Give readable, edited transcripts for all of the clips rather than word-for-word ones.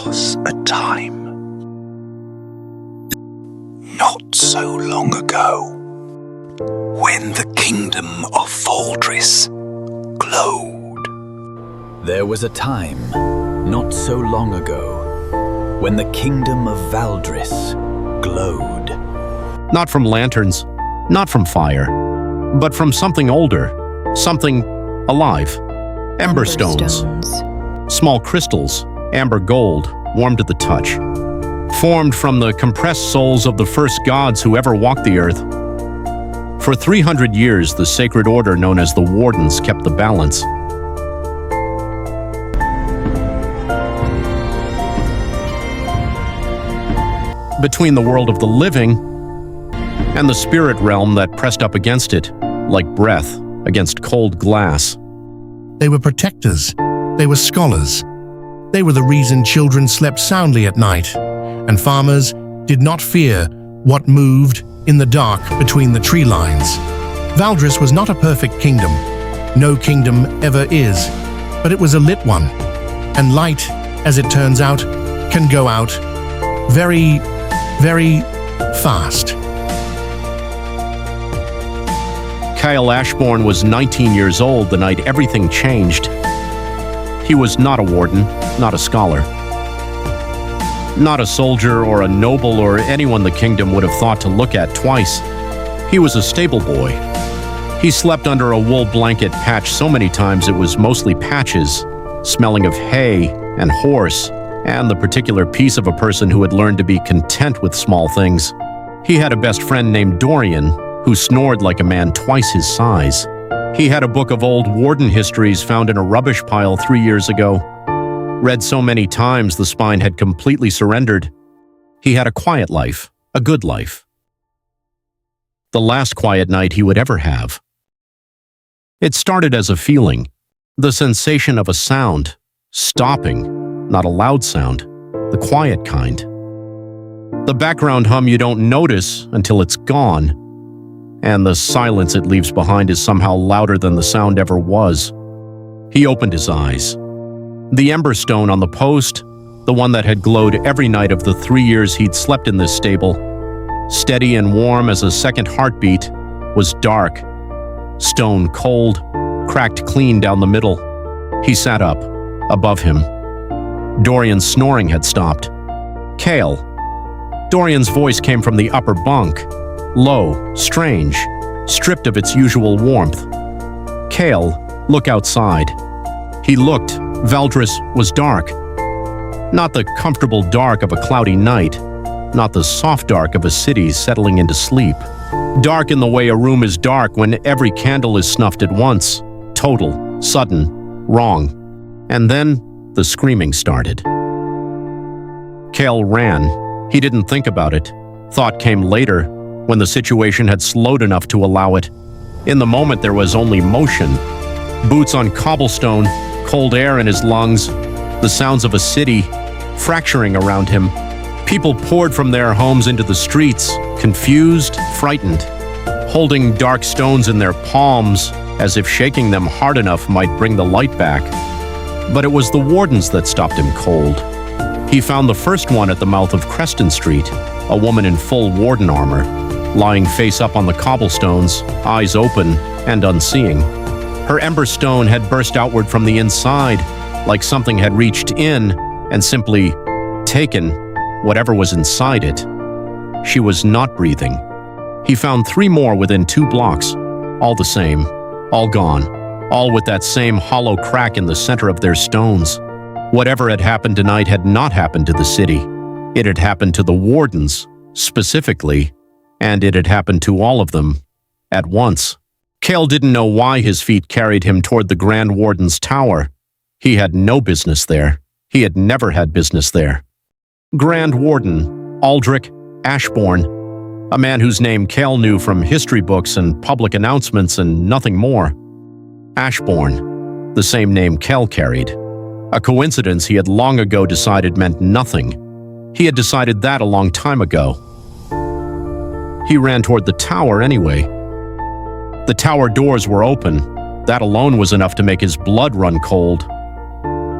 was a time, not so long ago, when the Kingdom of Valdris glowed. There was a time, not so long ago, when the Kingdom of Valdris glowed. Not from lanterns, not from fire, but from something older, something alive. Ember Stones. Small crystals, amber gold, warm to the touch. Formed from the compressed souls of the first gods who ever walked the earth. For 300 years, the sacred order known as the Wardens kept the balance. Between the world of the living and the spirit realm that pressed up against it, like breath against cold glass. They were protectors. They were scholars. They were the reason children slept soundly at night, and farmers did not fear what moved in the dark between the tree lines. Valdris was not a perfect kingdom. No kingdom ever is, but it was a lit one. And light, as it turns out, can go out very, very fast. Kael Ashborn was 19 years old the night everything changed. He was not a warden, not a scholar. Not a soldier or a noble or anyone the kingdom would have thought to look at twice. He was a stable boy. He slept under a wool blanket patch so many times it was mostly patches, smelling of hay and horse, and the particular piece of a person who had learned to be content with small things. He had a best friend named Dorian, who snored like a man twice his size. He had a book of old Warden histories found in a rubbish pile 3 years ago. Read so many times the spine had completely surrendered. He had a quiet life, a good life. The last quiet night he would ever have. It started as a feeling, the sensation of a sound, stopping, not a loud sound, the quiet kind. The background hum you don't notice until it's gone, and the silence it leaves behind is somehow louder than the sound ever was. He opened his eyes. The Ember Stone on the post, the one that had glowed every night of the 3 years he'd slept in this stable, steady and warm as a second heartbeat, was dark, stone cold, cracked clean down the middle. He sat up, above him. Dorian's snoring had stopped. Kael. Dorian's voice came from the upper bunk, low, strange, stripped of its usual warmth. Kael, look outside. He looked. Valdris was dark. Not the comfortable dark of a cloudy night, not the soft dark of a city settling into sleep. Dark in the way a room is dark when every candle is snuffed at once. Total, sudden, wrong. And then the screaming started. Kael ran. He didn't think about it. Thought came later, when the situation had slowed enough to allow it. In the moment there was only motion. Boots on cobblestone, cold air in his lungs, the sounds of a city fracturing around him. People poured from their homes into the streets, confused, frightened, holding dark stones in their palms as if shaking them hard enough might bring the light back. But it was the Wardens that stopped him cold. He found the first one at the mouth of Creston Street, a woman in full Warden armor, lying face up on the cobblestones, eyes open and unseeing. Her Ember Stone had burst outward from the inside, like something had reached in and simply taken whatever was inside it. She was not breathing. He found 3 more within 2 blocks, all the same, all gone, all with that same hollow crack in the center of their stones. Whatever had happened tonight had not happened to the city. It had happened to the Wardens, specifically, and it had happened to all of them, at once. Kael didn't know why his feet carried him toward the Grand Warden's tower. He had no business there. He had never had business there. Grand Warden, Aldrich Ashborn, a man whose name Kael knew from history books and public announcements and nothing more. Ashborn, the same name Kael carried. A coincidence he had long ago decided meant nothing. He had decided that a long time ago. He ran toward the tower anyway. The tower doors were open. That alone was enough to make his blood run cold.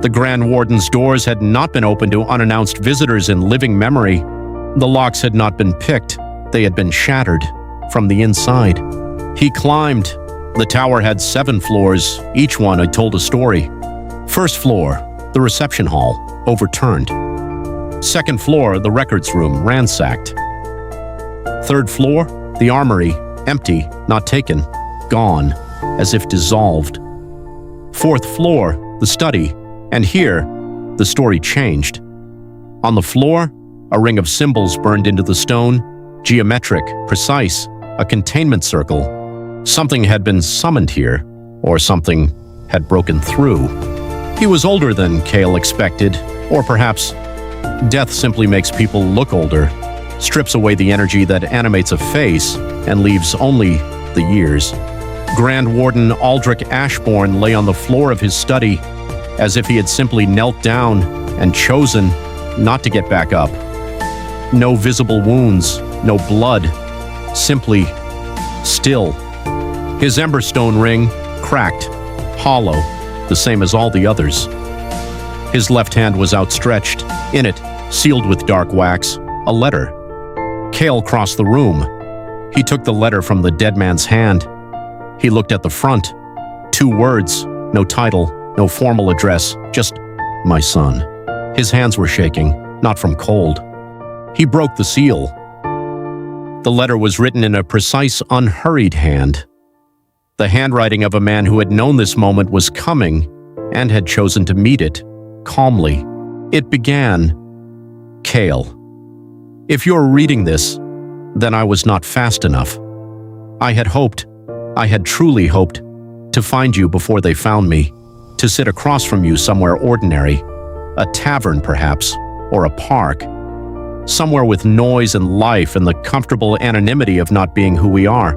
The Grand Warden's doors had not been opened to unannounced visitors in living memory. The locks had not been picked. They had been shattered from the inside. He climbed. The tower had 7 floors. Each one had told a story. First floor, the reception hall, overturned. Second floor, the records room, ransacked. Third floor, the armory, empty, not taken, gone, as if dissolved. Fourth floor, the study, and here, the story changed. On the floor, a ring of symbols burned into the stone, geometric, precise, a containment circle. Something had been summoned here, or something had broken through. He was older than Kael expected, or perhaps death simply makes people look older, strips away the energy that animates a face, and leaves only the years. Grand Warden Kael Ashborn lay on the floor of his study, as if he had simply knelt down and chosen not to get back up. No visible wounds, no blood, simply still. His Ember Stone ring, cracked, hollow, the same as all the others. His left hand was outstretched, in it, sealed with dark wax, a letter. Kael crossed the room. He took the letter from the dead man's hand. He looked at the front. 2 words, no title, no formal address, just, my son. His hands were shaking, not from cold. He broke the seal. The letter was written in a precise, unhurried hand. The handwriting of a man who had known this moment was coming and had chosen to meet it, calmly. It began, Kael. If you're reading this, then I was not fast enough. I had truly hoped, to find you before they found me, to sit across from you somewhere ordinary, a tavern perhaps, or a park, somewhere with noise and life and the comfortable anonymity of not being who we are.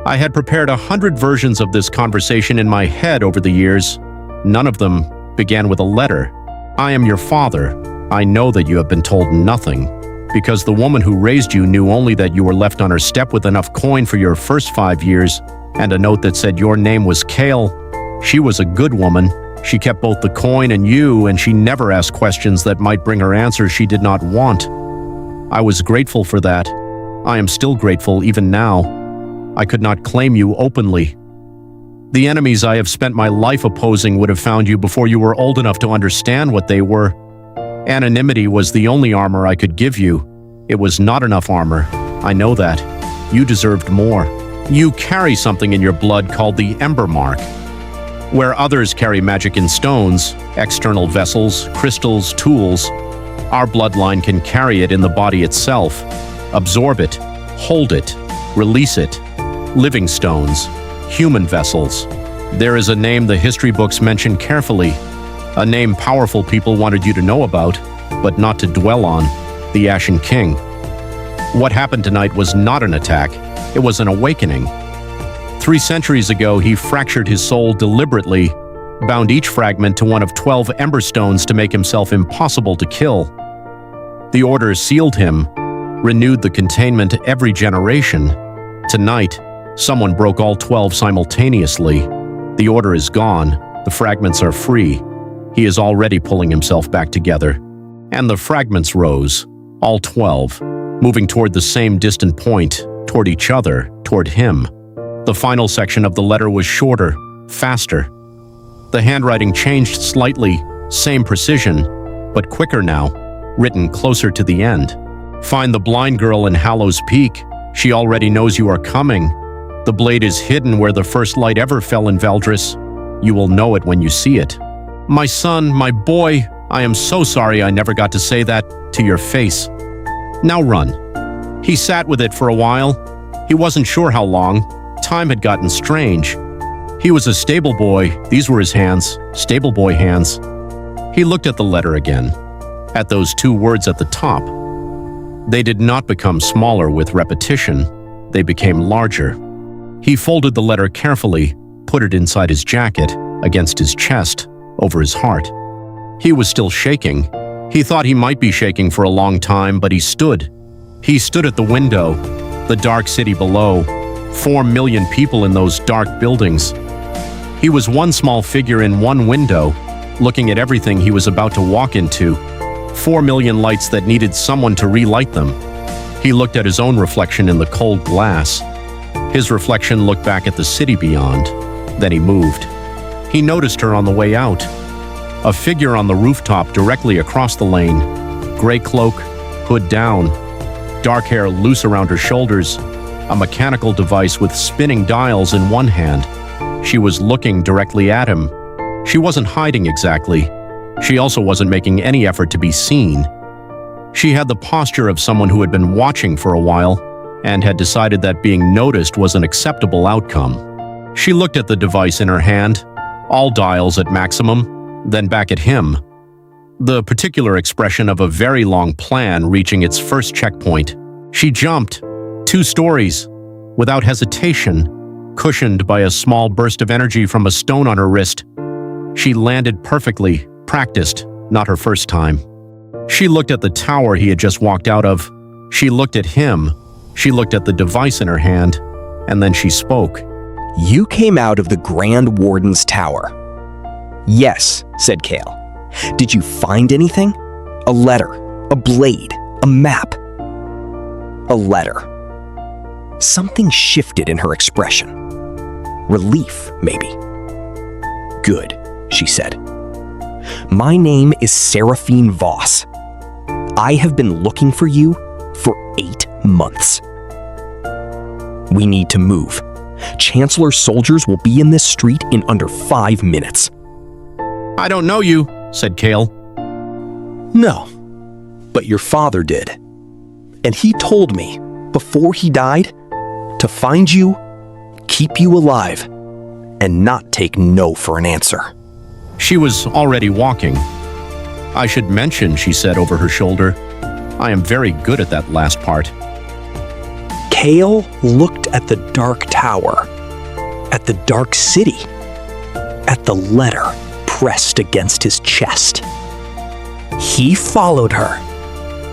I had prepared 100 versions of this conversation in my head over the years. None of them began with a letter. I am your father. I know that you have been told nothing, because the woman who raised you knew only that you were left on her step with enough coin for your first 5 years, and a note that said your name was Kael. She was a good woman. She kept both the coin and you, and she never asked questions that might bring her answers she did not want. I was grateful for that. I am still grateful even now. I could not claim you openly. The enemies I have spent my life opposing would have found you before you were old enough to understand what they were. Anonymity was the only armor I could give you. It was not enough armor. I know that. You deserved more. You carry something in your blood called the Ember Mark. Where others carry magic in stones, external vessels, crystals, tools, our bloodline can carry it in the body itself. Absorb it, hold it, release it. Living stones, human vessels. There is a name the history books mention carefully, a name powerful people wanted you to know about, but not to dwell on, the Ashen King. What happened tonight was not an attack, it was an awakening. 3 centuries ago, he fractured his soul deliberately, bound each fragment to one of 12 Ember Stones to make himself impossible to kill. The Order sealed him, renewed the containment every generation. Tonight, someone broke all 12 simultaneously. The Order is gone, the fragments are free. He is already pulling himself back together. And the fragments rose, all 12, moving toward the same distant point, toward each other, toward him. The final section of the letter was shorter, faster. The handwriting changed slightly, same precision, but quicker now, written closer to the end. Find the blind girl in Hallow's Peak. She already knows you are coming. The blade is hidden where the first light ever fell in Valdris. You will know it when you see it. My son, my boy, I am so sorry I never got to say that to your face. Now run. He sat with it for a while. He wasn't sure how long. Time had gotten strange. He was a stable boy. These were his hands, stable boy hands. He looked at the letter again, at those 2 words at the top. They did not become smaller with repetition. They became larger. He folded the letter carefully, put it inside his jacket, against his chest, over his heart. He was still shaking. He thought he might be shaking for a long time, but he stood. He stood at the window, the dark city below, 4 million people in those dark buildings. He was one small figure in one window, looking at everything he was about to walk into. 4 million lights that needed someone to relight them. He looked at his own reflection in the cold glass. His reflection looked back at the city beyond. Then he moved. He noticed her on the way out. A figure on the rooftop directly across the lane. Gray cloak, hood down, dark hair loose around her shoulders, a mechanical device with spinning dials in one hand. She was looking directly at him. She wasn't hiding exactly. She also wasn't making any effort to be seen. She had the posture of someone who had been watching for a while and had decided that being noticed was an acceptable outcome. She looked at the device in her hand, all dials at maximum, then back at him. The particular expression of a very long plan reaching its first checkpoint. She jumped 2 stories, without hesitation, cushioned by a small burst of energy from a stone on her wrist. She landed perfectly, practiced, not her first time. She looked at the tower he had just walked out of. She looked at him. She looked at the device in her hand, and then she spoke. You came out of the Grand Warden's tower. Yes, said Kael. Did you find anything? A letter, a blade, a map. A letter. Something shifted in her expression. Relief, maybe. Good, she said. My name is Seraphine Voss. I have been looking for you for 8 months. We need to move. Chancellor soldiers will be in this street in under 5 minutes. I don't know you, said Kael. No, but your father did. And he told me, before he died, to find you, keep you alive, and not take no for an answer. She was already walking. I should mention, she said over her shoulder, I am very good at that last part. Kael looked at the dark tower, at the dark city, at the letter pressed against his chest. He followed her.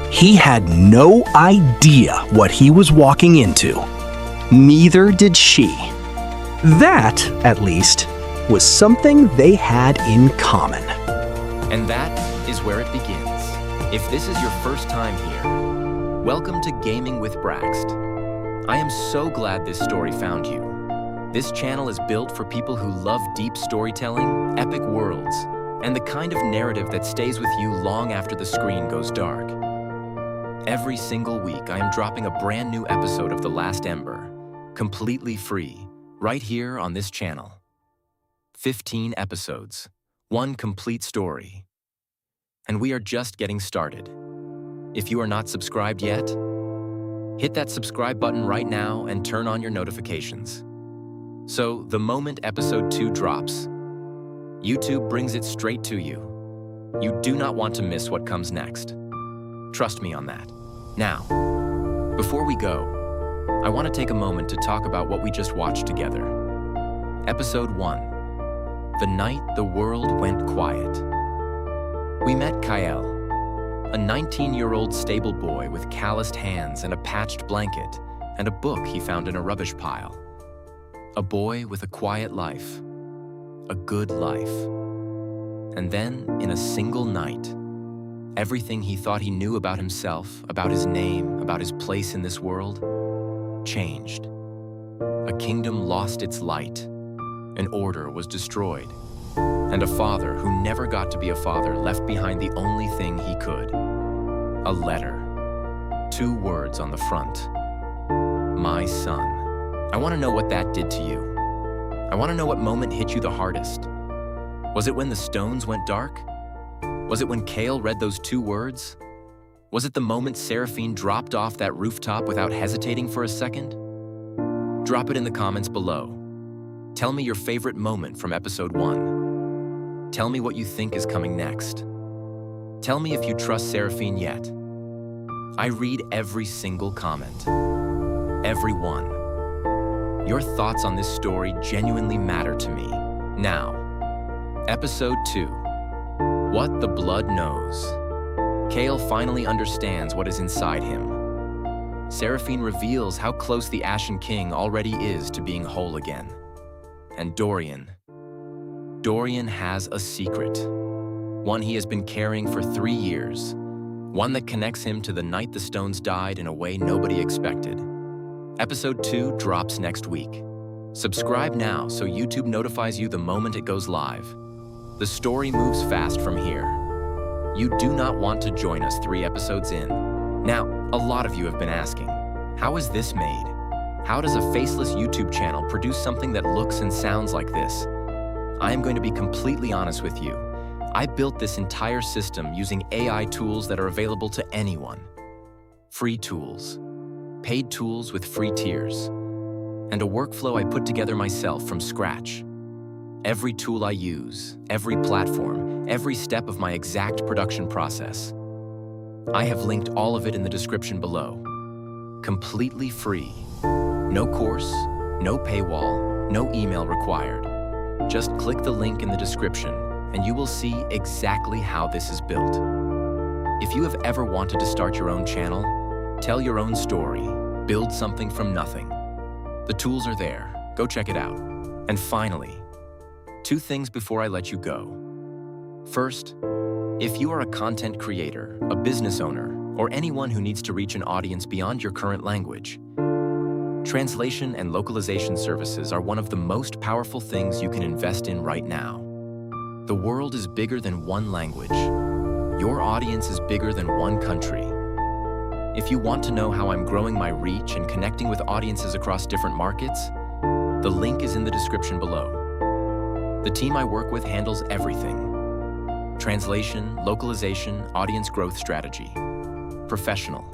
He had no idea what he was walking into. Neither did she. That, at least, was something they had in common. And that is where it begins. If this is your first time here, welcome to Gaming with Braxt. I am so glad this story found you. This channel is built for people who love deep storytelling, epic worlds, and the kind of narrative that stays with you long after the screen goes dark. Every single week, I am dropping a brand new episode of The Last Ember, completely free, right here on this channel. 15 episodes, 1 complete story. And we are just getting started. If you are not subscribed yet, hit that subscribe button right now and turn on your notifications. So the moment episode 2 drops, YouTube brings it straight to you. You do not want to miss what comes next. Trust me on that. Now, before we go, I want to take a moment to talk about what we just watched together. Episode 1. The night the world went quiet. We met Kael, a 19-year-old stable boy with calloused hands and a patched blanket and a book he found in a rubbish pile. A boy with a quiet life, a good life. And then, in a single night, everything he thought he knew about himself, about his name, about his place in this world, changed. A kingdom lost its light, an order was destroyed, and a father who never got to be a father left behind the only thing he could. A letter. 2 words on the front. My son. I want to know what that did to you. I want to know what moment hit you the hardest. Was it when the stones went dark? Was it when Kael read those 2 words? Was it the moment Seraphine dropped off that rooftop without hesitating for a second? Drop it in the comments below. Tell me your favorite moment from episode 1. Tell me what you think is coming next. Tell me if you trust Seraphine yet. I read every single comment. Every one. Your thoughts on this story genuinely matter to me. Now, episode 2. What the Blood Knows. Kael finally understands what is inside him. Seraphine reveals how close the Ashen King already is to being whole again. And Dorian has a secret. one he has been carrying for 3 years, one that connects him to the night the stones died in a way nobody expected. Episode 2 drops next week. Subscribe now so YouTube notifies you the moment it goes live. The story moves fast from here. You do not want to join us 3 episodes in. Now, a lot of you have been asking, how is this made? How does a faceless YouTube channel produce something that looks and sounds like this? I am going to be completely honest with you. I built this entire system using AI tools that are available to anyone. Free tools, paid tools with free tiers, and a workflow I put together myself from scratch. Every tool I use, every platform, every step of my exact production process. I have linked all of it in the description below. Completely free. No course, no paywall, no email required. Just click the link in the description and you will see exactly how this is built. If you have ever wanted to start your own channel, tell your own story, build something from nothing, the tools are there. Go check it out. And finally, 2 things before I let you go. First, if you are a content creator, a business owner, or anyone who needs to reach an audience beyond your current language, translation and localization services are one of the most powerful things you can invest in right now. The world is bigger than one language. Your audience is bigger than one country. If you want to know how I'm growing my reach and connecting with audiences across different markets, the link is in the description below. The team I work with handles everything. Translation, localization, audience growth strategy. Professional,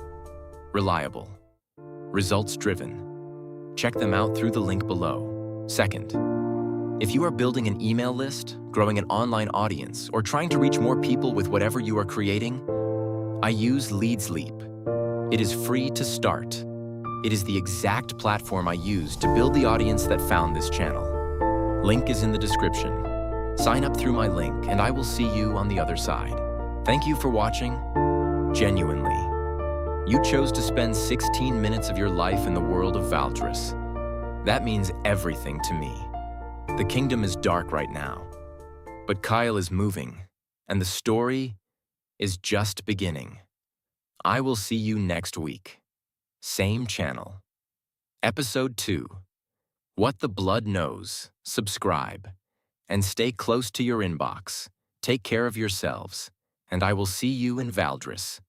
reliable, results-driven. Check them out through the link below. Second, if you are building an email list, growing an online audience, or trying to reach more people with whatever you are creating, I use Leads Leap. It is free to start. It is the exact platform I used to build the audience that found this channel. Link is in the description. Sign up through my link and I will see you on the other side. Thank you for watching. Genuinely. You chose to spend 16 minutes of your life in the world of Valdris. That means everything to me. The kingdom is dark right now, but Kael is moving, and the story is just beginning. I will see you next week. Same channel. Episode 2. What the Blood Knows. Subscribe. And stay close to your inbox. Take care of yourselves, and I will see you in Valdris.